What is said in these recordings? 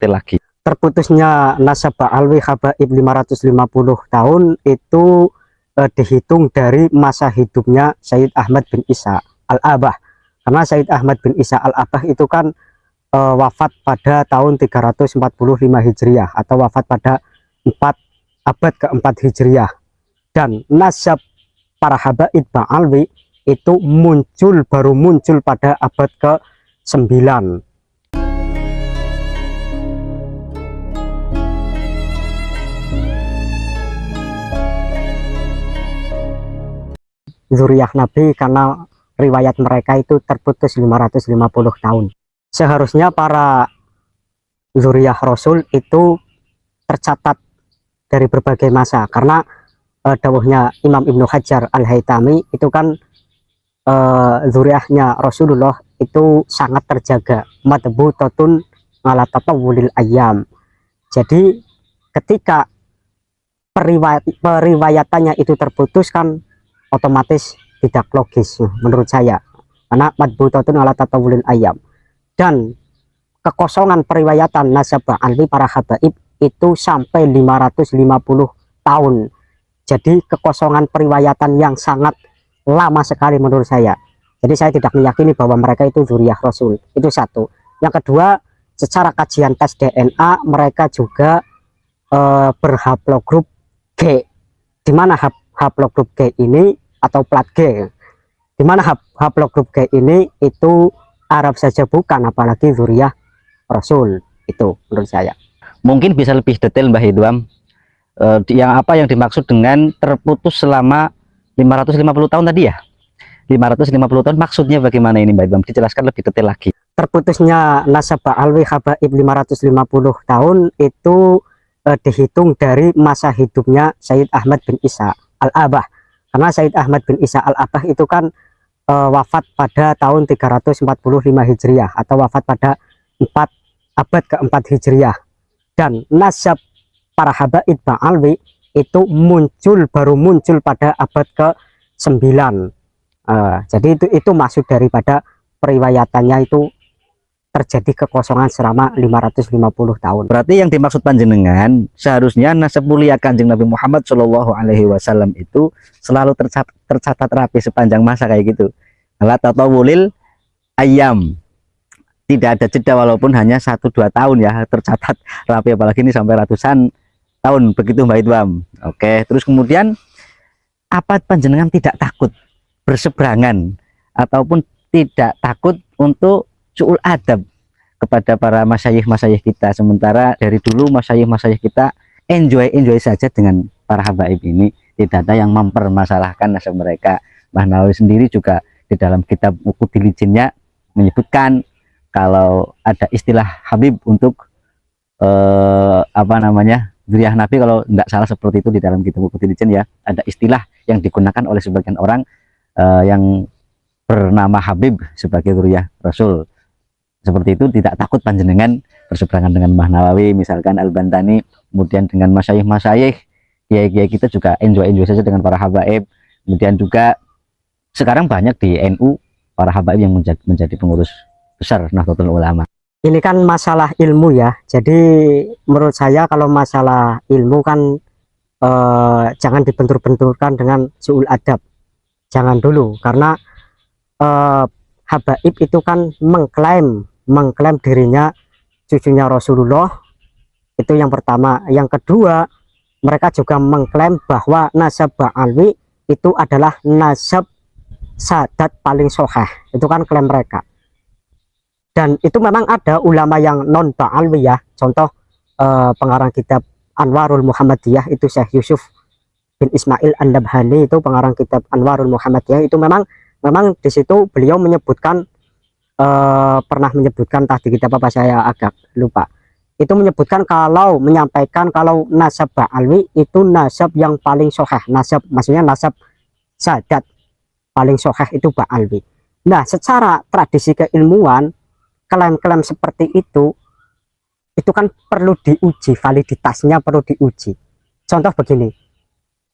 lagi. Terputusnya nasab Ba'alwi Habaib 550 tahun itu dihitung dari masa hidupnya Sayyid Ahmad bin Isa Al-Abah. Karena Sayyid Ahmad bin Isa Al-Abah itu kan wafat pada tahun 345 Hijriah atau wafat pada abad ke-4 Hijriah. Dan nasab para habaib Ba'alwi itu baru muncul pada abad ke-9. Zuriyah Nabi, karena riwayat mereka itu terputus 550 tahun. Seharusnya para zuriyah Rasul itu tercatat dari berbagai masa, karena dawuhnya Imam Ibnu Hajar Al-Haytami itu kan zuriyahnya Rasulullah itu sangat terjaga, madbutatun ala tatawulil ayyam. Jadi ketika periwayatannya itu terputus kan otomatis tidak logis menurut saya, karena madbutatun ala tatawulil ayyam. Dan kekosongan periwayatan nasab Ba'alwi para habaib itu sampai 550 tahun. Jadi kekosongan periwayatan yang sangat lama sekali menurut saya. Jadi saya tidak meyakini bahwa mereka itu zuriyah Rasul. Itu satu. Yang kedua, secara kajian tes DNA mereka juga berhaplogrup G. Di mana haplogrup G ini atau plat G, di mana haplogrup G ini itu Arab saja bukan, apalagi zuriyah Rasul. Itu menurut saya. Mungkin bisa lebih detail Mbah Idham, yang dimaksud dengan terputus selama 550 tahun tadi ya. 550 tahun maksudnya bagaimana ini Mbah Idham? Dijelaskan lebih detail lagi. Terputusnya nasab Ba'alwi Habaib 550 tahun itu dihitung dari masa hidupnya Sayyid Ahmad bin Isa Al-Abah. Karena Sayyid Ahmad bin Isa Al-Abah itu kan wafat pada tahun 345 Hijriah atau wafat pada abad ke-4 Hijriah. Dan nasab para habaib Ba'alwi itu baru muncul pada abad ke-9. Jadi itu maksud daripada periwayatannya itu terjadi kekosongan selama 550 tahun. Berarti yang dimaksud panjenengan seharusnya nasab mulia Kanjeng Nabi Muhammad Shallallahu Alaihi Wasallam itu selalu tercatat rapi sepanjang masa kayak gitu. Ala tatawulil ayam, tidak ada jeda walaupun hanya 1-2 tahun ya, tercatat rapi, apalagi ini sampai ratusan tahun begitu Mbak Idham. Oke, terus kemudian apa panjenengan tidak takut berseberangan ataupun tidak takut untuk su'ul adab kepada para masyayikh kita, sementara dari dulu masyayikh kita enjoy saja dengan para habaib ini, tidak ada yang mempermasalahkan nasab mereka. Mbah Nawawi sendiri juga di dalam kitab Uqudil Jinnya menyebutkan kalau ada istilah habib untuk zuriyah Nabi, kalau tidak salah seperti itu di dalam kitab Uqudil Jin ya, ada istilah yang digunakan oleh sebagian orang yang bernama Habib sebagai zuriyah Rasul. Seperti itu, tidak takut panjenengan berseberangan dengan Mbah Nawawi, misalkan Al-Bantani, kemudian dengan masyayikh kiai-kiai kita juga enjoy saja dengan para habaib. Kemudian juga sekarang banyak di NU para habaib yang menjadi pengurus besar Nahdlatul Ulama. Ini kan masalah ilmu ya, jadi menurut saya kalau masalah ilmu kan jangan dibentur-benturkan dengan su'ul adab, jangan dulu, karena habaib itu kan mengklaim dirinya cucunya Rasulullah, itu yang pertama. Yang kedua, mereka juga mengklaim bahwa nasab Ba'alwi itu adalah nasab sadat paling soheh, itu kan klaim mereka. Dan itu memang ada ulama yang non Ba'alwi ya, contoh pengarang kitab Anwarul Muhammadiyah itu Syekh Yusuf bin Ismail An-Nabhani, itu pengarang kitab Anwarul Muhammadiyah, itu memang di situ beliau menyebutkan pernah menyebutkan, tadi kitab apa saya agak lupa, itu menyebutkan kalau menyampaikan kalau nasab Ba'alwi itu nasab yang paling soheh, maksudnya nasab sadat paling soheh itu Ba'alwi. Nah, secara tradisi keilmuan klaim-klaim seperti itu kan perlu diuji, validitasnya perlu diuji. Contoh begini,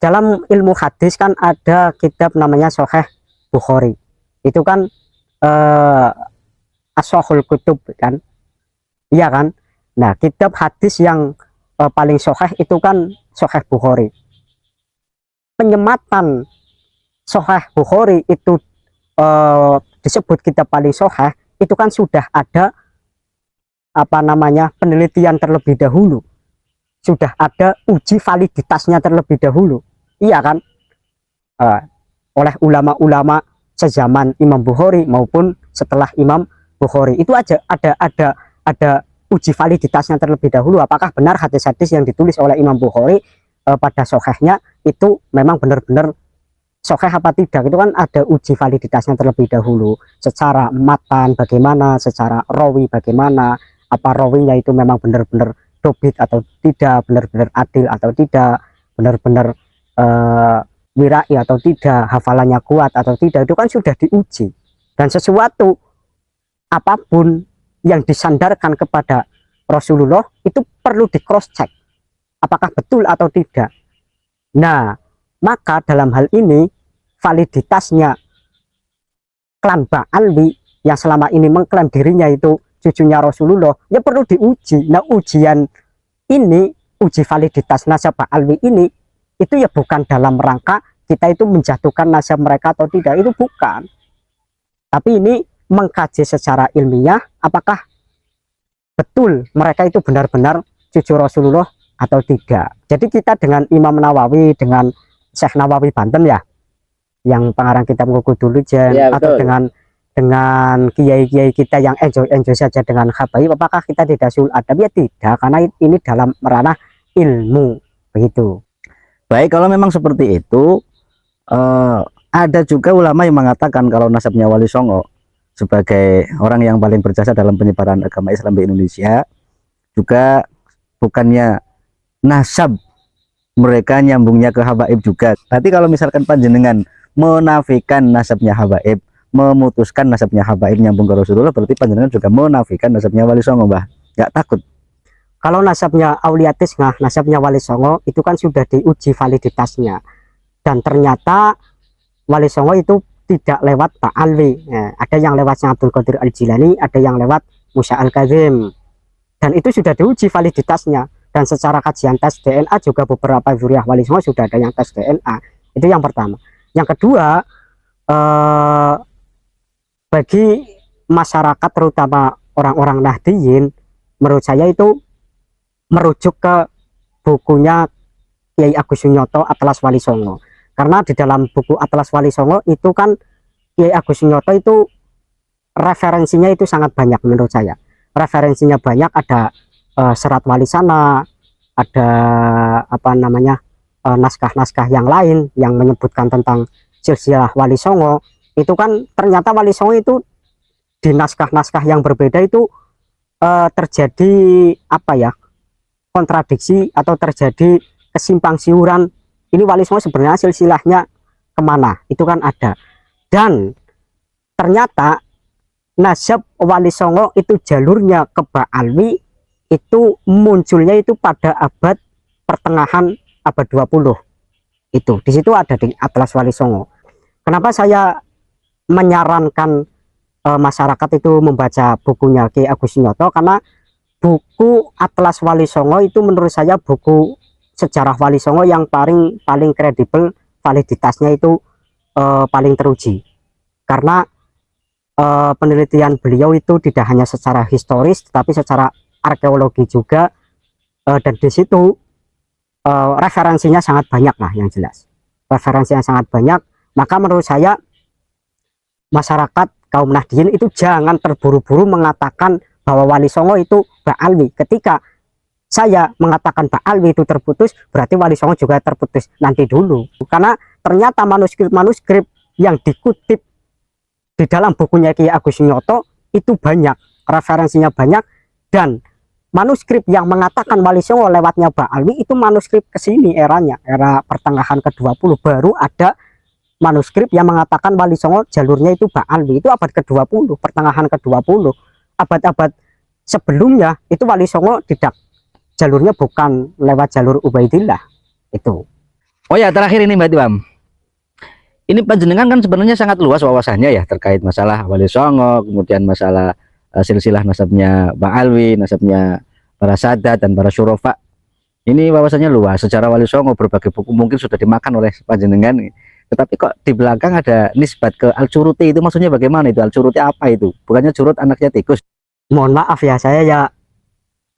dalam ilmu hadis kan ada kitab namanya Sahih Bukhari, itu kan as-Sahihul Kutub kan, iya kan. Nah, kitab hadis yang paling sahih itu kan Sahih Bukhari. Penyematan Sahih Bukhari itu disebut kitab paling sahih, itu kan sudah ada penelitian terlebih dahulu, sudah ada uji validitasnya terlebih dahulu, iya kan, oleh ulama-ulama sezaman Imam Bukhari maupun setelah Imam Bukhari. Itu aja ada uji validitasnya terlebih dahulu, apakah benar hadis-hadis yang ditulis oleh Imam Bukhari pada sahihnya itu memang benar-benar sahih apa tidak. Itu kan ada uji validitasnya terlebih dahulu, secara matan bagaimana, secara rawi bagaimana, apa rawinya itu memang benar-benar dobit atau tidak, benar-benar adil atau tidak, benar-benar wirai atau tidak, hafalannya kuat atau tidak. Itu kan sudah diuji. Dan sesuatu apapun yang disandarkan kepada Rasulullah itu perlu di cross check apakah betul atau tidak. Nah, maka dalam hal ini validitasnya klan Ba'alwi yang selama ini mengklaim dirinya itu cucunya Rasulullah, ya perlu diuji. Nah, ujian ini, uji validitas nasab Ba'alwi ini, itu ya bukan dalam rangka kita itu menjatuhkan nasab mereka atau tidak, itu bukan. Tapi ini mengkaji secara ilmiah apakah betul mereka itu benar-benar cucu Rasulullah atau tidak. Jadi kita dengan Imam Nawawi, dengan Syekh Nawawi Banten ya, yang pengarang kitab Ngukudul Jen, Ya, atau dengan kiai-kiai kita yang enjoy saja dengan habaib, apakah kita tidak sul adab? Ya tidak, karena ini dalam ranah ilmu, begitu. Baik, kalau memang seperti itu, ada juga ulama yang mengatakan kalau nasabnya Wali Songo sebagai orang yang paling berjasa dalam penyebaran agama Islam di Indonesia, juga bukannya nasab mereka nyambungnya ke habaib juga. Berarti kalau misalkan panjenengan menafikan nasabnya habaib, memutuskan nasabnya habaib nyambung ke Rasulullah, berarti panjenengan juga menafikan nasabnya Wali Songo, Mbah. Nggak takut? Kalau nasabnya Auliatis, nasabnya Wali Songo itu kan sudah diuji validitasnya, dan ternyata Wali Songo itu tidak lewat Ba'alwi. Ada yang lewatnya Abdul Qadir Al-Jilani, ada yang lewat Musa Al-Kazim, dan itu sudah diuji validitasnya. Dan secara kajian tes DNA juga beberapa zuriyah Wali Songo sudah ada yang tes DNA. Itu yang pertama. Yang kedua, bagi masyarakat terutama orang-orang Nahdiyin, menurut saya itu merujuk ke bukunya Kiai Agus Sunyoto Atlas Wali Songo. Karena di dalam buku Atlas Wali Songo itu kan Kiai Agus Sunyoto itu referensinya itu sangat banyak menurut saya. Referensinya banyak, ada serat wali sana, ada naskah-naskah yang lain yang menyebutkan tentang silsilah Wali Songo. Itu kan ternyata Wali Songo itu di naskah-naskah yang berbeda itu terjadi kontradiksi atau terjadi kesimpang siuran. Ini Wali Songo sebenarnya silsilahnya kemana, itu kan ada. Dan ternyata nasab Wali Songo itu jalurnya ke Ba'alwi itu munculnya itu pada abad pertengahan abad 20. Itu di situ ada di Atlas Wali Songo. Kenapa saya menyarankan masyarakat itu membaca bukunya Ki Agus Sunyoto? Karena buku Atlas Wali Songo itu menurut saya buku sejarah Wali Songo yang paling kredibel, validitasnya itu paling teruji. Karena penelitian beliau itu tidak hanya secara historis tetapi secara arkeologi juga, dan di situ referensinya sangat banyak lah, yang jelas referensinya sangat banyak. Maka menurut saya masyarakat kaum Nahdiyin itu jangan terburu-buru mengatakan bahwa Wali Songo itu Ba'alwi. Ketika saya mengatakan Ba'alwi itu terputus, berarti Wali Songo juga terputus. Nanti dulu, karena ternyata manuskrip yang dikutip di dalam bukunya Ki Agus Sunyoto itu banyak, referensinya banyak. Dan manuskrip yang mengatakan Wali Songo lewatnya Ba'alwi itu manuskrip kesini eranya, era pertengahan ke-20, baru ada manuskrip yang mengatakan Wali Songo jalurnya itu Ba'alwi. Itu abad ke-20, pertengahan ke-20. Abad-abad sebelumnya itu Wali Songo tidak, jalurnya bukan lewat jalur Ubaidillah itu. Oh ya, terakhir ini Mbak Tiwam, ini panjenengan kan sebenarnya sangat luas wawasannya ya terkait masalah Wali Songo, kemudian masalah silsilah nasabnya Ba'alwi, nasabnya para sadat dan para syurafa. Ini wawasannya luas. Sejarah Wali Songo berbagai buku mungkin sudah dimakan oleh panjenengan. Tetapi kok di belakang ada nisbat ke Al-Curuti, itu maksudnya bagaimana itu? Al-Curuti apa itu? Bukannya curut anaknya tikus? Mohon maaf ya, saya ya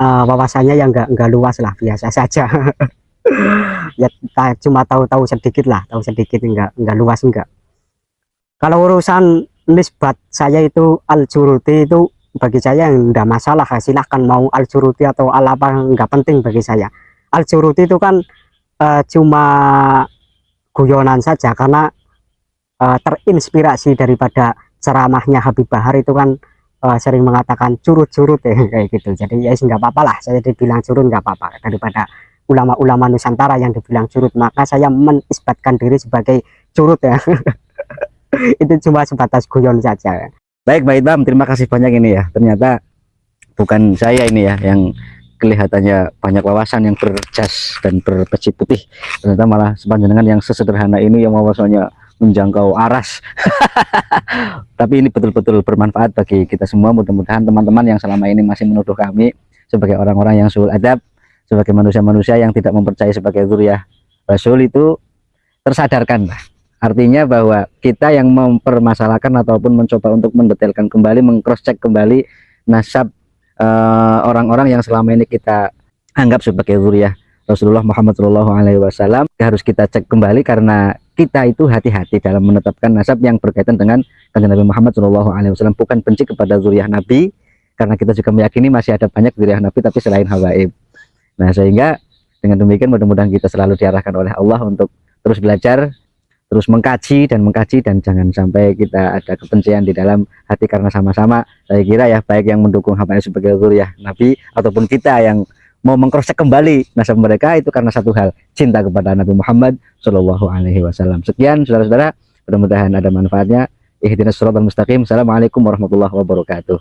wawasannya yang enggak luas lah, biasa saja. Ya cuma tahu sedikit lah, tahu sedikit, enggak luas enggak. Kalau urusan nisbat saya itu Al-Curuti itu bagi saya enggak masalah, silahkan mau Al-Curuti atau al apa, enggak penting bagi saya. Al-Curuti itu kan cuma guyonan saja, karena terinspirasi daripada ceramahnya Habib Bahar itu kan sering mengatakan curut-curut ya, kayak gitu. Jadi ya nggak apa-apa lah saya dibilang curut, nggak apa-apa, daripada ulama-ulama Nusantara yang dibilang curut, maka saya menisbatkan diri sebagai curut ya. Itu cuma sebatas guyon saja. Baik, Mbak Idham, terima kasih banyak ini ya. Ternyata bukan saya ini ya yang kelihatannya banyak wawasan yang berjas dan berpeci putih, ternyata malah sepanjenengan yang sesederhana ini yang wawasannya menjangkau aras. Tapi ini betul-betul bermanfaat bagi kita semua. Mudah-mudahan teman-teman yang selama ini masih menuduh kami sebagai orang-orang yang suul adab, sebagai manusia-manusia yang tidak mempercayai sebagai dzurriyyah Rasul itu tersadarkan. Artinya bahwa kita yang mempermasalahkan ataupun mencoba untuk mendetailkan kembali, mengcross check kembali nasab orang-orang yang selama ini kita anggap sebagai dzurriyyah Rasulullah Muhammad SAW, harus kita cek kembali, karena kita itu hati-hati dalam menetapkan nasab yang berkaitan dengan kanjeng Nabi Muhammad SAW. Bukan benci kepada dzurriyyah Nabi, karena kita juga meyakini masih ada banyak dzurriyyah Nabi tapi selain habaib. Nah, sehingga dengan demikian mudah-mudahan kita selalu diarahkan oleh Allah untuk terus belajar, terus mengkaji dan jangan sampai kita ada kebencian di dalam hati, karena sama-sama saya kira ya, baik yang mendukung habaib sebagai dzurriyyah Nabi ataupun kita yang mau mengkrosek kembali nasab mereka, itu karena satu hal, cinta kepada Nabi Muhammad SAW. Sekian saudara-saudara, mudah-mudahan ada manfaatnya. Ihdinas shiratal mustaqim. Assalamualaikum warahmatullahi wabarakatuh.